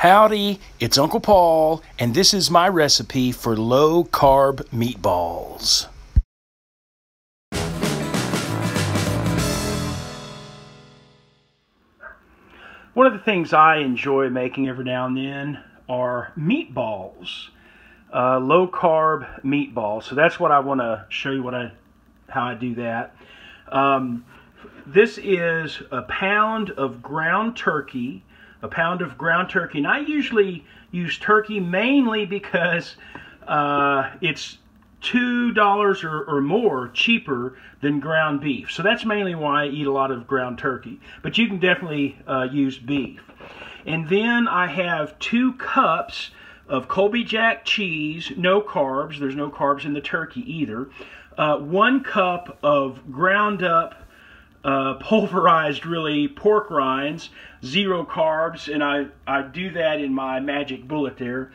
Howdy, it's Uncle Paul, and this is my recipe for low-carb meatballs. One of the things I enjoy making every now and then are meatballs, low-carb meatballs. So that's what I want to show you how I do that. This is a pound of ground turkey. And I usually use turkey mainly because it's $2 or more cheaper than ground beef. So that's mainly why I eat a lot of ground turkey. But you can definitely use beef. And then I have 2 cups of Colby Jack cheese, no carbs. There's no carbs in the turkey either. 1 cup of ground up pulverized really pork rinds, 0 carbs, and I do that in my magic bullet there.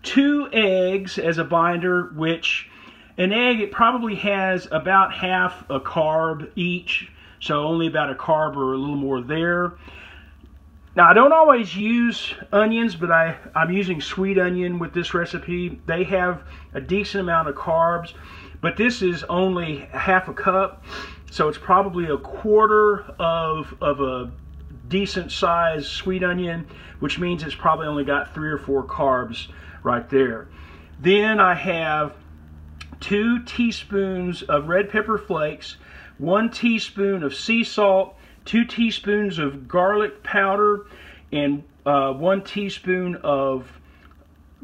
2 eggs as a binder, which an egg, it probably has about half a carb each, so only about a carb or a little more there. Now I don't always use onions, but I'm using sweet onion with this recipe. They have a decent amount of carbs, but this is only half a cup. So it's probably a quarter of a decent sized sweet onion, which means it's probably only got 3 or 4 carbs right there. Then I have 2 teaspoons of red pepper flakes, 1 teaspoon of sea salt, 2 teaspoons of garlic powder, and 1 teaspoon of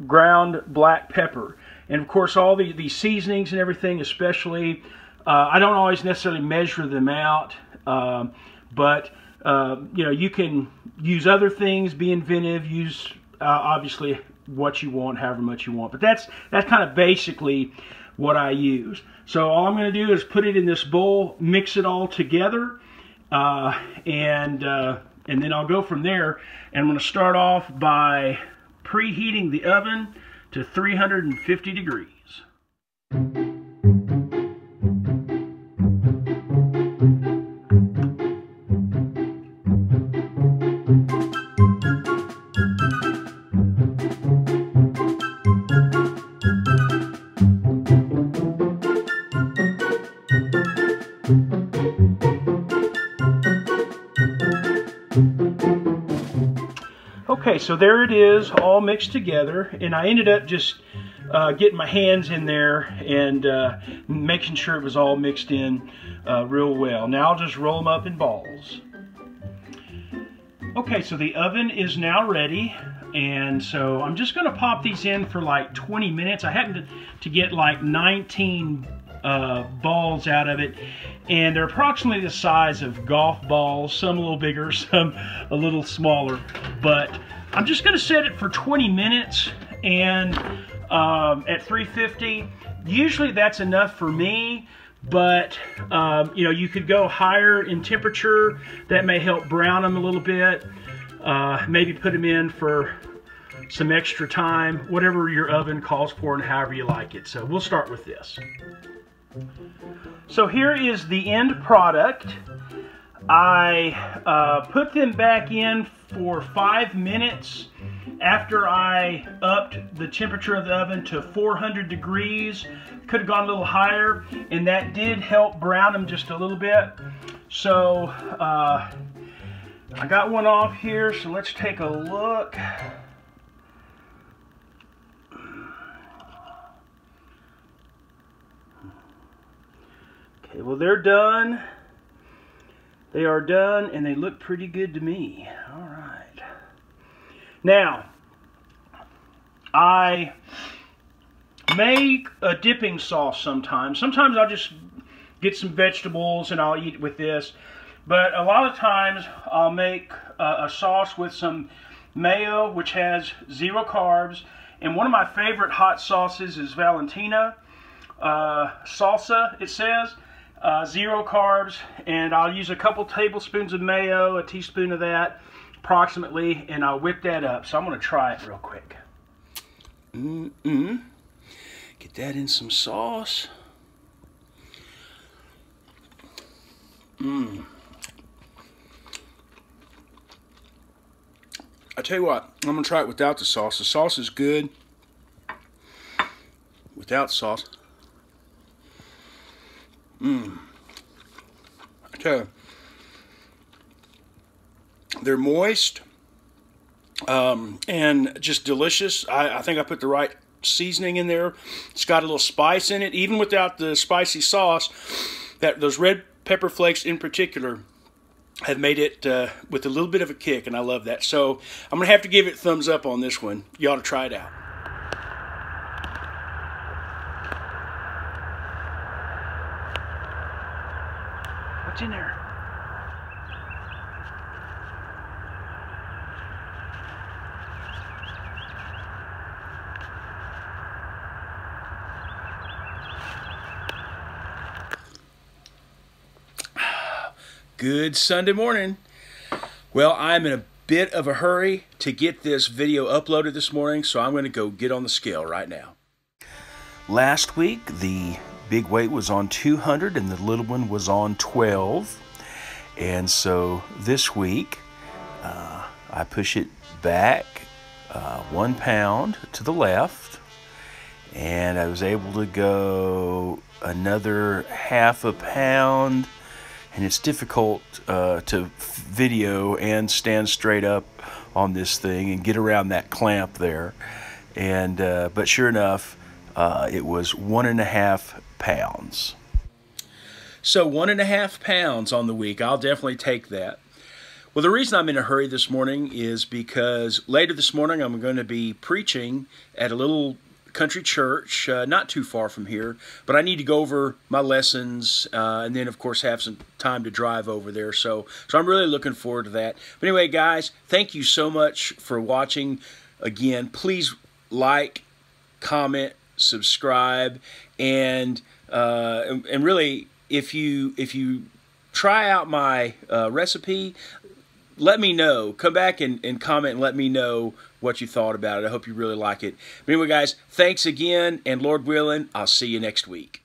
ground black pepper. And of course all the seasonings and everything, especially, I don't always necessarily measure them out, but you know, you can use other things, be inventive, use obviously what you want, however much you want. But that's kind of basically what I use. So all I'm going to do is put it in this bowl, mix it all together, and then I'll go from there. And I'm going to start off by preheating the oven to 350 degrees. Okay, so there it is, all mixed together, and I ended up just getting my hands in there and making sure it was all mixed in real well. Now I'll just roll them up in balls. Okay, so the oven is now ready, and so I'm just going to pop these in for like 20 minutes. I happened to get like 19 balls out of it, and they're approximately the size of golf balls, some a little bigger, some a little smaller, but I'm just going to set it for 20 minutes and at 350. Usually that's enough for me, but you know, you could go higher in temperature. That may help brown them a little bit. Maybe put them in for some extra time, whatever your oven calls for and however you like it. So we'll start with this. So here is the end product. I put them back in for 5 minutes after I upped the temperature of the oven to 400 degrees. Could have gone a little higher, and that did help brown them just a little bit. So I got one off here, so let's take a look. Okay, well, they're done. They are done, and they look pretty good to me. All right. Now, I make a dipping sauce sometimes. Sometimes I'll just get some vegetables and I'll eat it with this. But a lot of times I'll make a sauce with some mayo, which has 0 carbs. And one of my favorite hot sauces is Valentina salsa, it says. 0 carbs, and I'll use a couple tablespoons of mayo, a teaspoon of that approximately, and I'll whip that up. So I'm going to try it real quick. Get that in some sauce. I tell you what, I'm going to try it without the sauce. The sauce is good without sauce. I tell you, they're moist and just delicious. I think I put the right seasoning in there. It's got a little spice in it, even without the spicy sauce. Those red pepper flakes in particular have made it with a little bit of a kick, and I love that. So I'm gonna have to give it a thumbs up on this one. You ought to try it out. What's in there? Good Sunday morning. Well, I'm in a bit of a hurry to get this video uploaded this morning, so I'm going to go get on the scale right now. Last week, the big weight was on 200 and the little one was on 12. And so this week, I push it back 1 pound to the left, and I was able to go another half a pound. And it's difficult to video and stand straight up on this thing and get around that clamp there. And but sure enough, it was 1.5 pounds. So 1.5 pounds on the week. I'll definitely take that. Well, the reason I'm in a hurry this morning is because later this morning I'm going to be preaching at a little country church, not too far from here, but I need to go over my lessons and then of course have some time to drive over there. So I'm really looking forward to that. But anyway, guys, thank you so much for watching. Again, please like, comment, subscribe, and really, if you try out my recipe, let me know. Come back and comment and let me know what you thought about it. I hope you really like it. But anyway, guys, thanks again, and Lord willing, I'll see you next week.